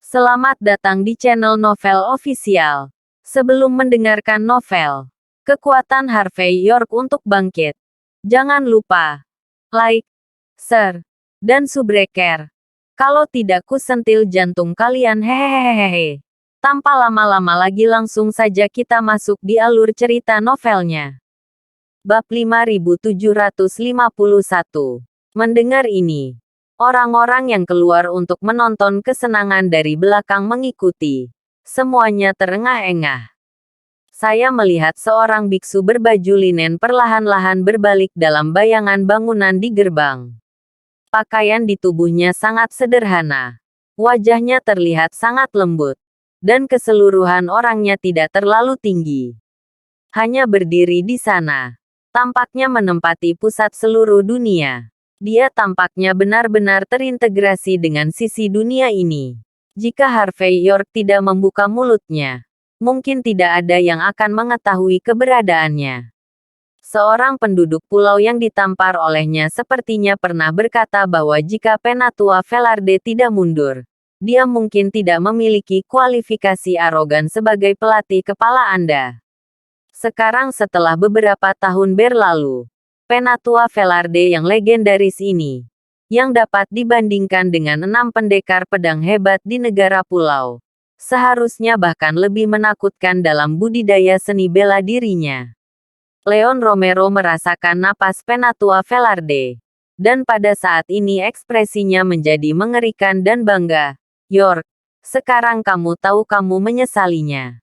Selamat datang di channel Novel Official. Sebelum mendengarkan novel, kekuatan Harvey York untuk bangkit. Jangan lupa like, share, dan subscribe. Kalau tidak kusentil jantung kalian hehehehe. Tanpa lama-lama lagi langsung saja kita masuk di alur cerita novelnya. Bab 5751. Mendengar ini, orang-orang yang keluar untuk menonton kesenangan dari belakang mengikuti. Semuanya terengah-engah. Saya melihat seorang biksu berbaju linen perlahan-lahan berbalik dalam bayangan bangunan di gerbang. Pakaian di tubuhnya sangat sederhana. Wajahnya terlihat sangat lembut. Dan keseluruhan orangnya tidak terlalu tinggi. Hanya berdiri di sana. Tampaknya menempati pusat seluruh dunia. Dia tampaknya benar-benar terintegrasi dengan sisi dunia ini. Jika Harvey York tidak membuka mulutnya, mungkin tidak ada yang akan mengetahui keberadaannya. Seorang penduduk pulau yang ditampar olehnya sepertinya pernah berkata bahwa jika Penatua Velarde tidak mundur, dia mungkin tidak memiliki kualifikasi arogan sebagai pelatih kepala Anda. Sekarang setelah beberapa tahun berlalu, Penatua Velarde yang legendaris ini, yang dapat dibandingkan dengan 6 pendekar pedang hebat di negara pulau, seharusnya bahkan lebih menakutkan dalam budidaya seni bela dirinya. Leon Romero merasakan napas Penatua Velarde, dan pada saat ini ekspresinya menjadi mengerikan dan bangga. York, sekarang kamu tahu kamu menyesalinya.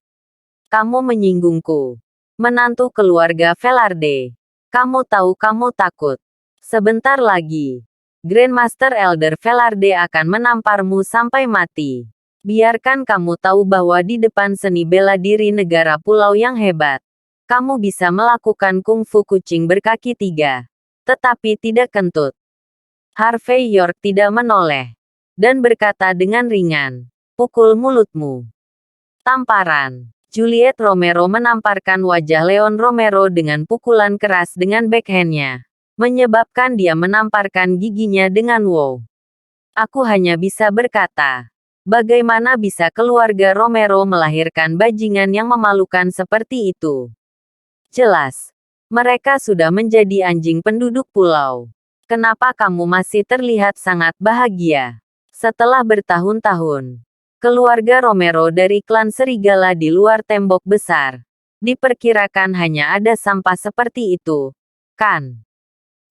Kamu menyinggungku. Menantu keluarga Velarde. Kamu tahu kamu takut. Sebentar lagi, Grandmaster Elder Velarde akan menamparmu sampai mati. Biarkan kamu tahu bahwa di depan seni bela diri negara pulau yang hebat, kamu bisa melakukan kungfu kucing berkaki 3. Tetapi tidak kentut. Harvey York tidak menoleh. Dan berkata dengan ringan, pukul mulutmu. Tamparan. Juliet Romero menamparkan wajah Leon Romero dengan pukulan keras dengan backhandnya, menyebabkan dia menamparkan giginya dengan wow. Aku hanya bisa berkata, bagaimana bisa keluarga Romero melahirkan bajingan yang memalukan seperti itu? Jelas, mereka sudah menjadi anjing penduduk pulau. Kenapa kamu masih terlihat sangat bahagia? Setelah bertahun-tahun, keluarga Romero dari klan serigala di luar tembok besar. Diperkirakan hanya ada sampah seperti itu, kan?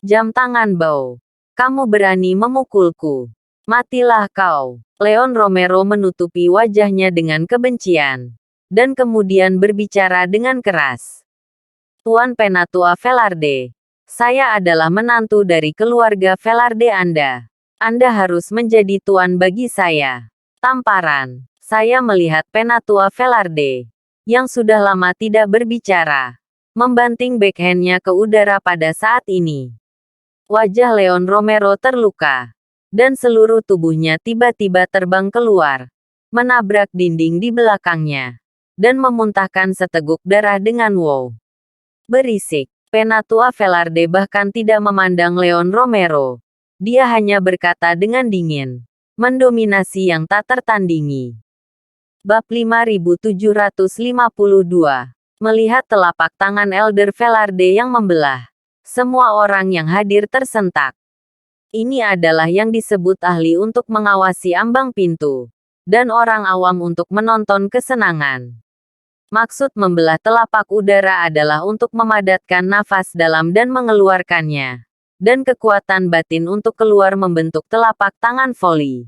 Jam tangan bau. Kamu berani memukulku. Matilah kau. Leon Romero menutupi wajahnya dengan kebencian. Dan kemudian berbicara dengan keras. Tuan Penatua Velarde. Saya adalah menantu dari keluarga Velarde Anda. Anda harus menjadi tuan bagi saya. Tamparan. Saya melihat Penatua Velarde, yang sudah lama tidak berbicara, membanting backhandnya ke udara pada saat ini. Wajah Leon Romero terluka, dan seluruh tubuhnya tiba-tiba terbang keluar, menabrak dinding di belakangnya, dan memuntahkan seteguk darah dengan wow. Berisik. Penatua Velarde bahkan tidak memandang Leon Romero. Dia hanya berkata dengan dingin. Mendominasi yang tak tertandingi. Bab 5752. Melihat telapak tangan Elder Velarde yang membelah. Semua orang yang hadir tersentak. Ini adalah yang disebut ahli untuk mengawasi ambang pintu. Dan orang awam untuk menonton kesenangan. Maksud membelah telapak udara adalah untuk memadatkan nafas dalam dan mengeluarkannya. Dan kekuatan batin untuk keluar membentuk telapak tangan voli.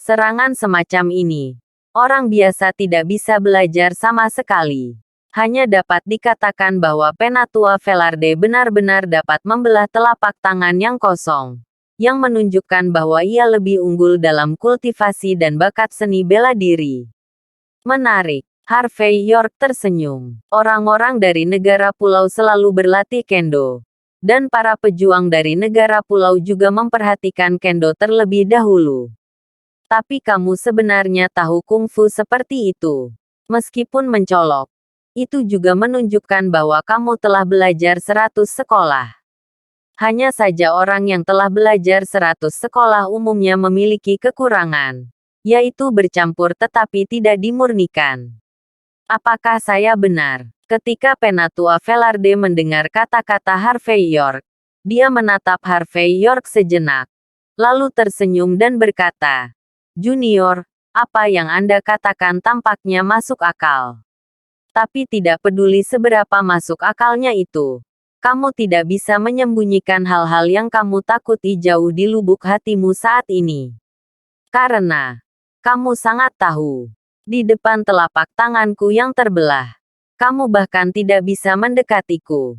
Serangan semacam ini, orang biasa tidak bisa belajar sama sekali. Hanya dapat dikatakan bahwa Penatua Velarde benar-benar dapat membelah telapak tangan yang kosong, yang menunjukkan bahwa ia lebih unggul dalam kultivasi dan bakat seni bela diri. Menarik. Harvey York tersenyum. Orang-orang dari negara pulau selalu berlatih kendo. Dan para pejuang dari negara pulau juga memperhatikan kendo terlebih dahulu. Tapi kamu sebenarnya tahu kungfu seperti itu. Meskipun mencolok. Itu juga menunjukkan bahwa kamu telah belajar 100 sekolah. Hanya saja orang yang telah belajar 100 sekolah umumnya memiliki kekurangan. yaitu bercampur tetapi tidak dimurnikan. Apakah saya benar? Ketika Penatua Velarde mendengar kata-kata Harvey York, dia menatap Harvey York sejenak, lalu tersenyum dan berkata, "Junior, apa yang Anda katakan tampaknya masuk akal. Tapi tidak peduli seberapa masuk akalnya itu. Kamu tidak bisa menyembunyikan hal-hal yang kamu takuti jauh di lubuk hatimu saat ini. Karena kamu sangat tahu, di depan telapak tanganku yang terbelah, kamu bahkan tidak bisa mendekatiku.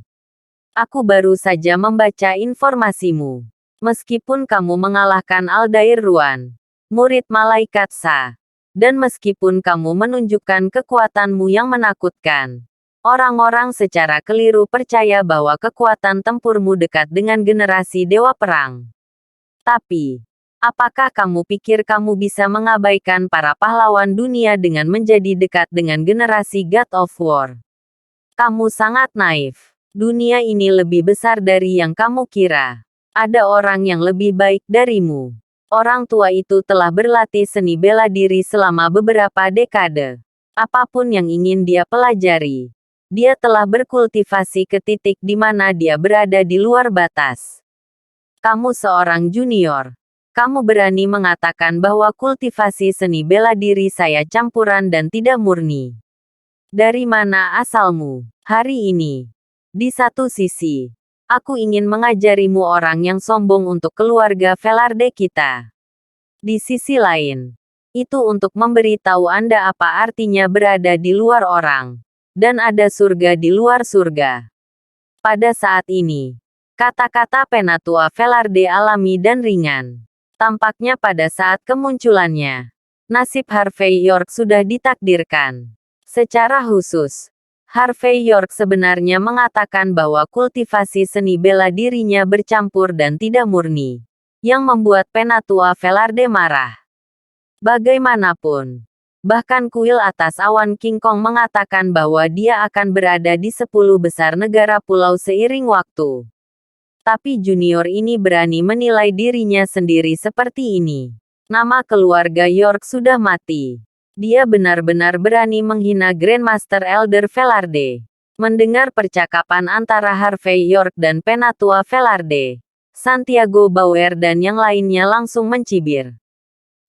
Aku baru saja membaca informasimu. Meskipun kamu mengalahkan Aldair Ruan, murid malaikat Sa, dan meskipun kamu menunjukkan kekuatanmu yang menakutkan, orang-orang secara keliru percaya bahwa kekuatan tempurmu dekat dengan generasi Dewa Perang. Tapi, apakah kamu pikir kamu bisa mengabaikan para pahlawan dunia dengan menjadi dekat dengan generasi God of War? Kamu sangat naif. Dunia ini lebih besar dari yang kamu kira. Ada orang yang lebih baik darimu. Orang tua itu telah berlatih seni bela diri selama beberapa dekade. Apapun yang ingin dia pelajari, dia telah berkultivasi ke titik di mana dia berada di luar batas. Kamu seorang junior. Kamu berani mengatakan bahwa kultivasi seni bela diri saya campuran dan tidak murni. Dari mana asalmu? Hari ini, di satu sisi, aku ingin mengajarimu orang yang sombong untuk keluarga Velarde kita. Di sisi lain, itu untuk memberitahu Anda apa artinya berada di luar orang, dan ada surga di luar surga. Pada saat ini, kata-kata Penatua Velarde alami dan ringan. Tampaknya pada saat kemunculannya, nasib Harvey York sudah ditakdirkan. Secara khusus, Harvey York sebenarnya mengatakan bahwa kultivasi seni bela dirinya bercampur dan tidak murni, yang membuat Penatua Velarde marah. Bagaimanapun, bahkan kuil atas awan King Kong mengatakan bahwa dia akan berada di 10 besar negara pulau seiring waktu. Tapi junior ini berani menilai dirinya sendiri seperti ini. Nama keluarga York sudah mati. Dia benar-benar berani menghina Grandmaster Elder Velarde. Mendengar percakapan antara Harvey York dan Penatua Velarde, Santiago Bauer dan yang lainnya langsung mencibir.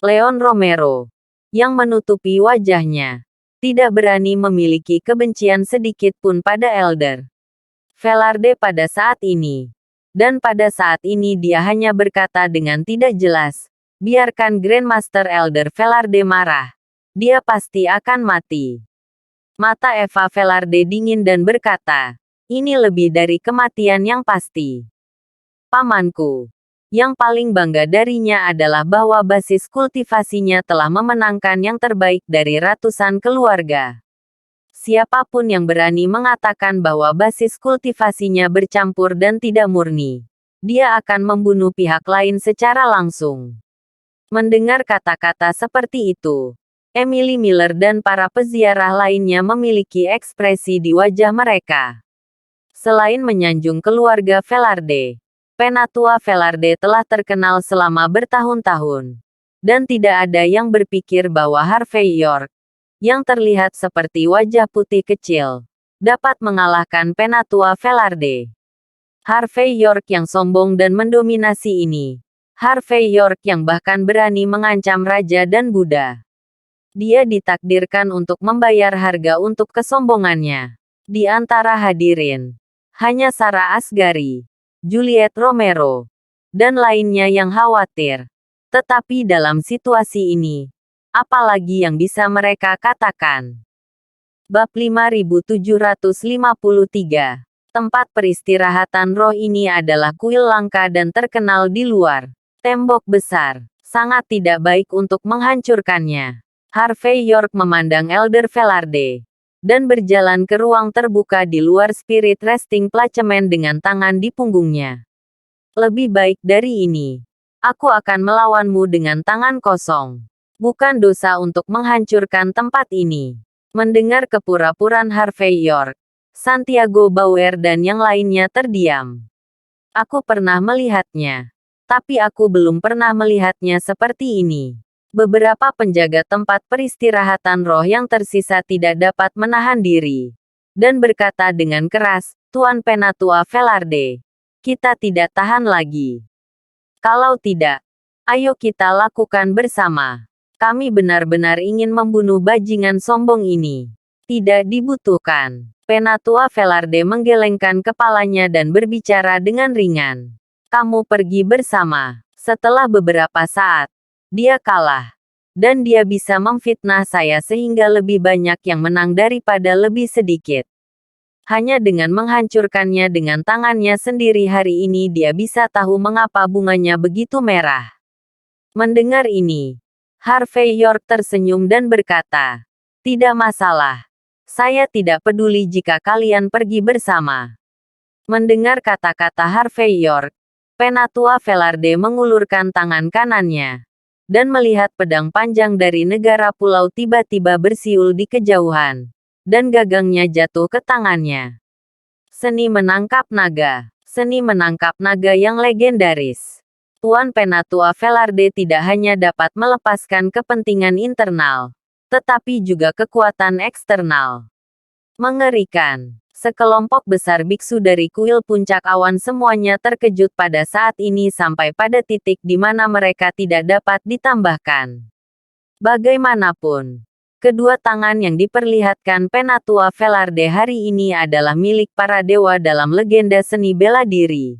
Leon Romero, yang menutupi wajahnya, tidak berani memiliki kebencian sedikit pun pada Elder Velarde pada saat ini. Dan pada saat ini dia hanya berkata dengan tidak jelas, biarkan Grandmaster Elder Velarde marah. Dia pasti akan mati. Mata Eva Velarde dingin dan berkata, ini lebih dari kematian yang pasti. Pamanku. Yang paling bangga darinya adalah bahwa basis kultivasinya telah memenangkan yang terbaik dari ratusan keluarga. Siapapun yang berani mengatakan bahwa basis kultivasinya bercampur dan tidak murni, dia akan membunuh pihak lain secara langsung. Mendengar kata-kata seperti itu, Emily Miller dan para peziarah lainnya memiliki ekspresi di wajah mereka. Selain menyanjung keluarga Velarde, Penatua Velarde telah terkenal selama bertahun-tahun. Dan tidak ada yang berpikir bahwa Harvey York, yang terlihat seperti wajah putih kecil, dapat mengalahkan Penatua Velarde. Harvey York yang sombong dan mendominasi ini. Harvey York yang bahkan berani mengancam raja dan Buddha. Dia ditakdirkan untuk membayar harga untuk kesombongannya. Di antara hadirin, hanya Sarah Asghari, Juliet Romero, dan lainnya yang khawatir. Tetapi dalam situasi ini, apalagi yang bisa mereka katakan? Bab 5753. Tempat peristirahatan roh ini adalah kuil langka dan terkenal di luar. Tembok besar, sangat tidak baik untuk menghancurkannya. Harvey York memandang Elder Velarde, dan berjalan ke ruang terbuka di luar Spirit Resting Placemen dengan tangan di punggungnya. Lebih baik dari ini. Aku akan melawanmu dengan tangan kosong. Bukan dosa untuk menghancurkan tempat ini. Mendengar kepura-puraan Harvey York, Santiago Bauer dan yang lainnya terdiam. Aku pernah melihatnya. Tapi aku belum pernah melihatnya seperti ini. Beberapa penjaga tempat peristirahatan roh yang tersisa tidak dapat menahan diri, dan berkata dengan keras, Tuan Penatua Velarde, kita tidak tahan lagi. Kalau tidak, ayo kita lakukan bersama. Kami benar-benar ingin membunuh bajingan sombong ini. Tidak dibutuhkan. Penatua Velarde menggelengkan kepalanya dan berbicara dengan ringan. Kamu pergi bersama. Setelah beberapa saat, dia kalah. Dan dia bisa memfitnah saya sehingga lebih banyak yang menang daripada lebih sedikit. Hanya dengan menghancurkannya dengan tangannya sendiri hari ini dia bisa tahu mengapa bunganya begitu merah. Mendengar ini, Harvey York tersenyum dan berkata, tidak masalah. Saya tidak peduli jika kalian pergi bersama. Mendengar kata-kata Harvey York, Penatua Velarde mengulurkan tangan kanannya, dan melihat pedang panjang dari negara pulau tiba-tiba bersiul di kejauhan, dan gagangnya jatuh ke tangannya. Seni menangkap naga. Seni menangkap naga yang legendaris. Tuan Penatua Velarde tidak hanya dapat melepaskan kepentingan internal, tetapi juga kekuatan eksternal. Mengerikan. Sekelompok besar biksu dari kuil puncak awan semuanya terkejut pada saat ini sampai pada titik di mana mereka tidak dapat ditambahkan. Bagaimanapun, kedua tangan yang diperlihatkan Penatua Velarde hari ini adalah milik para dewa dalam legenda seni bela diri.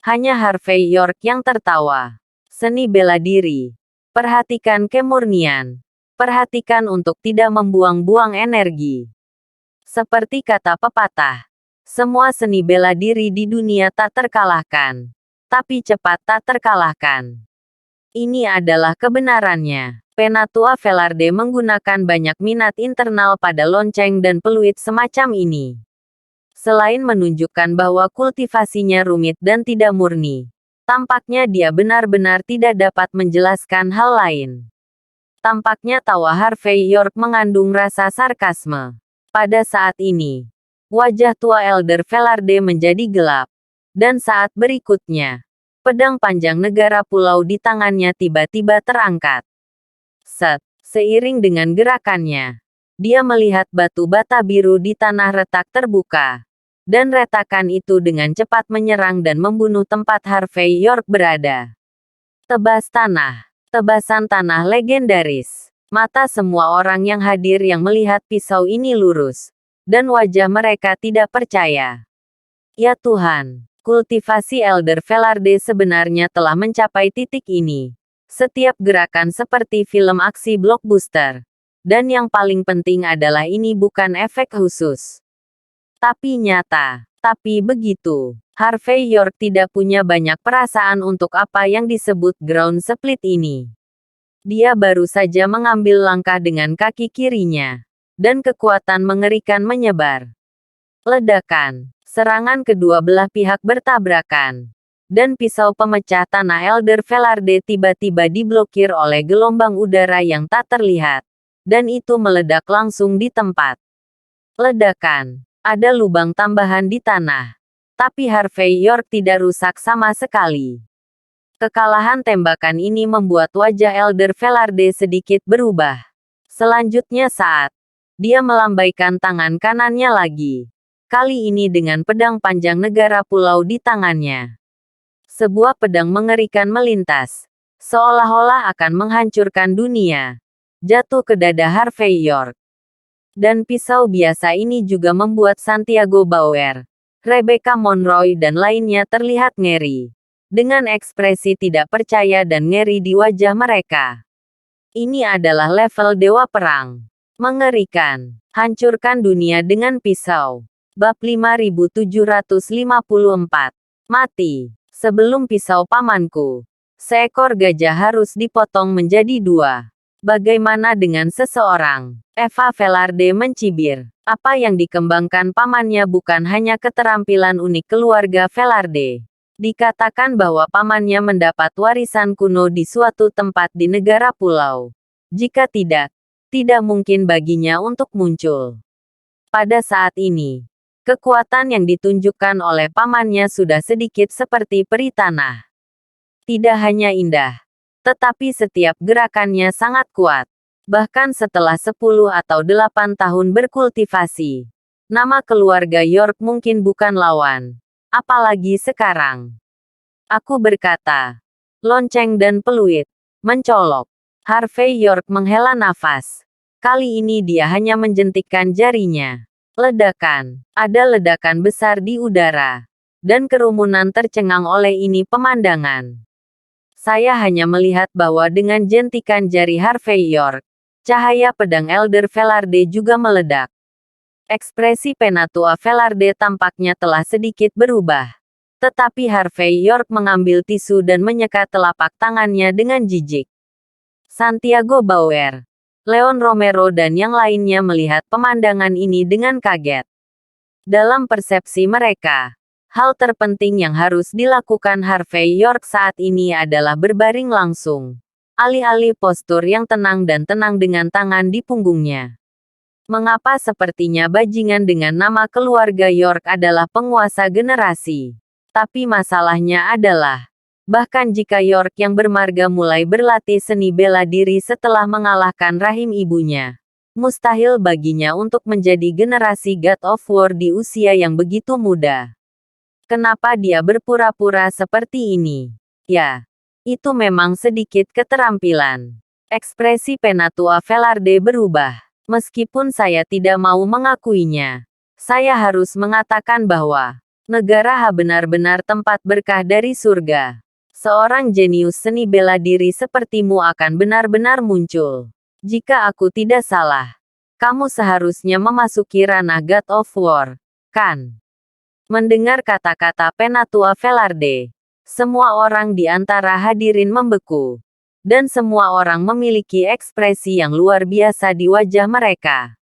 Hanya Harvey York yang tertawa. Seni bela diri. Perhatikan kemurnian. Perhatikan untuk tidak membuang-buang energi. Seperti kata pepatah, semua seni bela diri di dunia tak terkalahkan, tapi cepat tak terkalahkan. Ini adalah kebenarannya. Penatua Velarde menggunakan banyak minat internal pada lonceng dan peluit semacam ini. Selain menunjukkan bahwa kultivasinya rumit dan tidak murni, tampaknya dia benar-benar tidak dapat menjelaskan hal lain. Tampaknya tawa Harvey York mengandung rasa sarkasme. Pada saat ini, wajah tua Elder Velarde menjadi gelap. Dan saat berikutnya, pedang panjang negara pulau di tangannya tiba-tiba terangkat. Set, seiring dengan gerakannya, dia melihat batu bata biru di tanah retak terbuka. Dan retakan itu dengan cepat menyerang dan membunuh tempat Harvey York berada. Tebas tanah. Tebasan tanah legendaris. Mata semua orang yang hadir yang melihat pisau ini lurus. Dan wajah mereka tidak percaya. Ya Tuhan, kultivasi Elder Velarde sebenarnya telah mencapai titik ini. Setiap gerakan seperti film aksi blockbuster. Dan yang paling penting adalah ini bukan efek khusus. Tapi nyata. Tapi begitu. Harvey York tidak punya banyak perasaan untuk apa yang disebut ground split ini. Dia baru saja mengambil langkah dengan kaki kirinya. Dan kekuatan mengerikan menyebar. Ledakan. Serangan kedua belah pihak bertabrakan. Dan pisau pemecah tanah Elder Velarde tiba-tiba diblokir oleh gelombang udara yang tak terlihat. Dan itu meledak langsung di tempat. Ledakan. Ada lubang tambahan di tanah. Tapi Harvey York tidak rusak sama sekali. Kekalahan tembakan ini membuat wajah Elder Velarde sedikit berubah. Selanjutnya saat dia melambaikan tangan kanannya lagi. Kali ini dengan pedang panjang negara pulau di tangannya. Sebuah pedang mengerikan melintas. Seolah-olah akan menghancurkan dunia. Jatuh ke dada Harvey York. Dan pisau biasa ini juga membuat Santiago Bauer, Rebecca Monroe dan lainnya terlihat ngeri. Dengan ekspresi tidak percaya dan ngeri di wajah mereka. Ini adalah level dewa perang. Mengerikan. Hancurkan dunia dengan pisau. Bab 5754. Mati. Sebelum pisau pamanku. Seekor gajah harus dipotong menjadi dua. Bagaimana dengan seseorang? Eva Velarde mencibir. Apa yang dikembangkan pamannya bukan hanya keterampilan unik keluarga Velarde. Dikatakan bahwa pamannya mendapat warisan kuno di suatu tempat di negara pulau. Jika tidak, tidak mungkin baginya untuk muncul. Pada saat ini, kekuatan yang ditunjukkan oleh pamannya sudah sedikit seperti peri tanah. Tidak hanya indah, Tetapi setiap gerakannya sangat kuat. Bahkan setelah 10 atau 8 tahun berkultivasi, nama keluarga York mungkin bukan lawan. Apalagi sekarang. Aku berkata. Lonceng dan peluit. Mencolok. Harvey York menghela nafas. Kali ini dia hanya menjentikkan jarinya. Ledakan. Ada ledakan besar di udara. Dan kerumunan tercengang oleh ini pemandangan. Saya hanya melihat bahwa dengan jentikan jari Harvey York, cahaya pedang Elder Velarde juga meledak. Ekspresi Penatua Velarde tampaknya telah sedikit berubah. Tetapi Harvey York mengambil tisu dan menyekat telapak tangannya dengan jijik. Santiago Bauer, Leon Romero dan yang lainnya melihat pemandangan ini dengan kaget. Dalam persepsi mereka, hal terpenting yang harus dilakukan Harvey York saat ini adalah berbaring langsung. Alih-alih postur yang tenang dan tenang dengan tangan di punggungnya. Mengapa sepertinya bajingan dengan nama keluarga York adalah penguasa generasi? Tapi masalahnya adalah, bahkan jika York yang bermarga mulai berlatih seni bela diri setelah mengalahkan rahim ibunya, mustahil baginya untuk menjadi generasi God of War di usia yang begitu muda. Kenapa dia berpura-pura seperti ini? Ya. Itu memang sedikit keterampilan. Ekspresi Penatua Velarde berubah. Meskipun saya tidak mau mengakuinya. Saya harus mengatakan bahwa negara benar-benar tempat berkah dari surga. Seorang jenius seni bela diri sepertimu akan benar-benar muncul. Jika aku tidak salah, kamu seharusnya memasuki ranah God of War, kan? Mendengar kata-kata Penatua Velarde, semua orang di antara hadirin membeku. Dan semua orang memiliki ekspresi yang luar biasa di wajah mereka.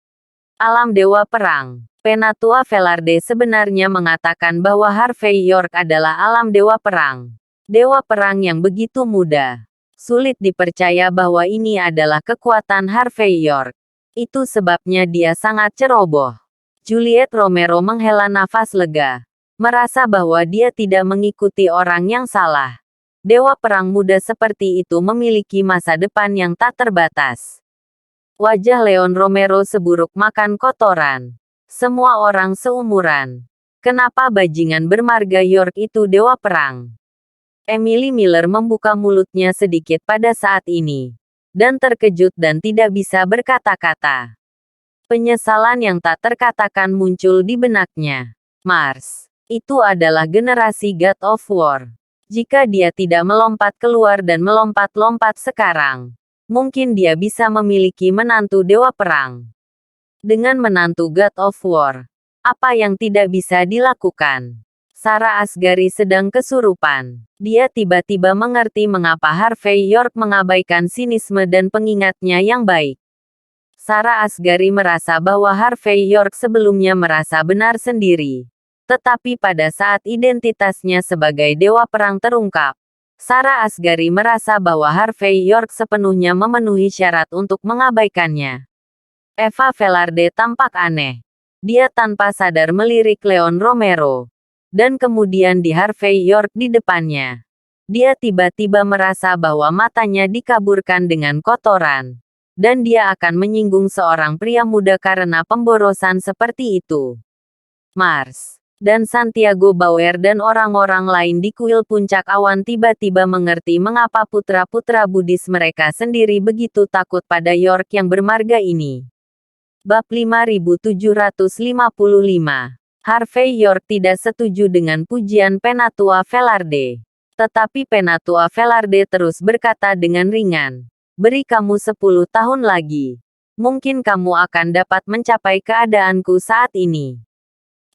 Alam Dewa Perang. Penatua Velarde sebenarnya mengatakan bahwa Harvey York adalah alam Dewa Perang. Dewa Perang yang begitu muda. Sulit dipercaya bahwa ini adalah kekuatan Harvey York. Itu sebabnya dia sangat ceroboh. Juliet Romero menghela nafas lega. Merasa bahwa dia tidak mengikuti orang yang salah. Dewa perang muda seperti itu memiliki masa depan yang tak terbatas. Wajah Leon Romero seburuk makan kotoran. Semua orang seumuran. Kenapa bajingan bermarga York itu dewa perang? Emily Miller membuka mulutnya sedikit pada saat ini. Dan terkejut dan tidak bisa berkata-kata. Penyesalan yang tak terkatakan muncul di benaknya. Mars. Itu adalah generasi God of War. Jika dia tidak melompat keluar dan melompat-lompat sekarang, mungkin dia bisa memiliki menantu dewa perang. Dengan menantu God of War, apa yang tidak bisa dilakukan? Sarah Asghari sedang kesurupan. Dia tiba-tiba mengerti mengapa Harvey York mengabaikan sinisme dan pengingatnya yang baik. Sarah Asghari merasa bahwa Harvey York sebelumnya merasa benar sendiri. Tetapi pada saat identitasnya sebagai dewa perang terungkap, Sarah Asghari merasa bahwa Harvey York sepenuhnya memenuhi syarat untuk mengabaikannya. Eva Velarde tampak aneh. Dia tanpa sadar melirik Leon Romero. Dan kemudian di Harvey York di depannya. Dia tiba-tiba merasa bahwa matanya dikaburkan dengan kotoran. Dan dia akan menyinggung seorang pria muda karena pemborosan seperti itu. Mars. Dan Santiago Bauer dan orang-orang lain di kuil puncak awan tiba-tiba mengerti mengapa putra-putra Buddhis mereka sendiri begitu takut pada York yang bermarga ini. Bab 5755. Harvey York tidak setuju dengan pujian Penatua Velarde. Tetapi Penatua Velarde terus berkata dengan ringan, "Beri kamu 10 tahun lagi. Mungkin kamu akan dapat mencapai keadaanku saat ini.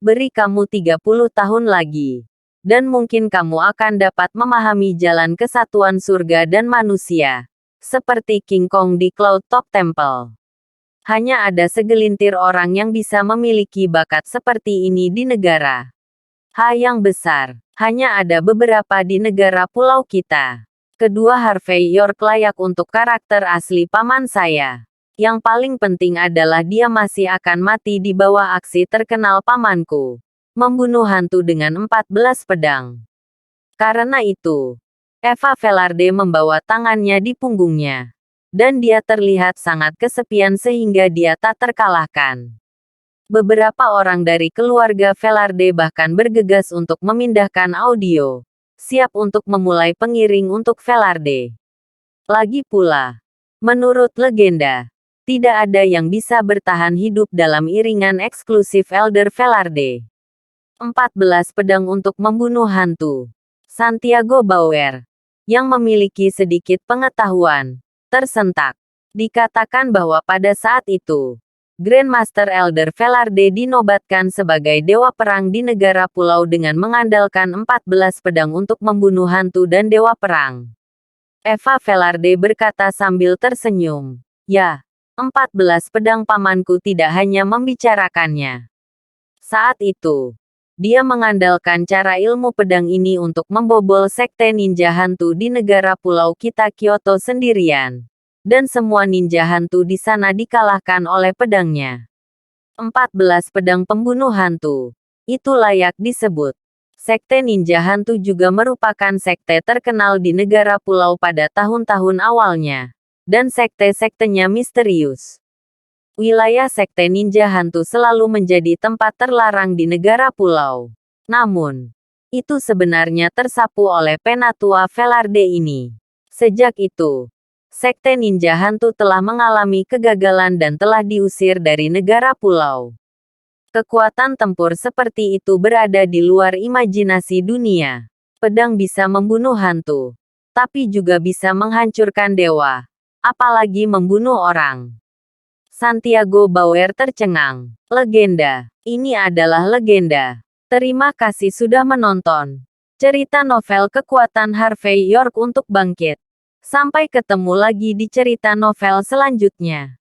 Beri kamu 30 tahun lagi. Dan mungkin kamu akan dapat memahami jalan kesatuan surga dan manusia. Seperti King Kong di Cloud Top Temple. Hanya ada segelintir orang yang bisa memiliki bakat seperti ini di negara yang besar. Hanya ada beberapa di negara pulau kita. Kedua Harvey York layak untuk karakter asli paman saya. Yang paling penting adalah dia masih akan mati di bawah aksi terkenal pamanku. Membunuh hantu dengan 14 pedang. Karena itu, Eva Velarde membawa tangannya di punggungnya. Dan dia terlihat sangat kesepian sehingga dia tak terkalahkan. Beberapa orang dari keluarga Velarde bahkan bergegas untuk memindahkan audio. Siap untuk memulai pengiring untuk Velarde. Lagi pula, menurut legenda, tidak ada yang bisa bertahan hidup dalam iringan eksklusif Elder Velarde. 14 pedang untuk membunuh hantu. Santiago Bauer, yang memiliki sedikit pengetahuan, tersentak. Dikatakan bahwa pada saat itu, Grandmaster Elder Velarde dinobatkan sebagai dewa perang di negara pulau dengan mengandalkan 14 pedang untuk membunuh hantu dan dewa perang. Eva Velarde berkata sambil tersenyum. Ya, 14 pedang pamanku tidak hanya membicarakannya. Saat itu, dia mengandalkan cara ilmu pedang ini untuk membobol sekte ninja hantu di negara pulau kita Kyoto sendirian. Dan semua ninja hantu di sana dikalahkan oleh pedangnya. 14 pedang pembunuh hantu. Itu layak disebut. Sekte ninja hantu juga merupakan sekte terkenal di negara pulau pada tahun-tahun awalnya. Dan sekte-sektenya misterius. Wilayah sekte ninja hantu selalu menjadi tempat terlarang di negara pulau. Namun, itu sebenarnya tersapu oleh Penatua Velarde ini. Sejak itu, sekte ninja hantu telah mengalami kegagalan dan telah diusir dari negara pulau. Kekuatan tempur seperti itu berada di luar imajinasi dunia. Pedang bisa membunuh hantu, tapi juga bisa menghancurkan dewa, apalagi membunuh orang. Santiago Bauer tercengang. Legenda. Ini adalah legenda. Terima kasih sudah menonton. Cerita novel kekuatan Harvey York untuk bangkit. Sampai ketemu lagi di cerita novel selanjutnya.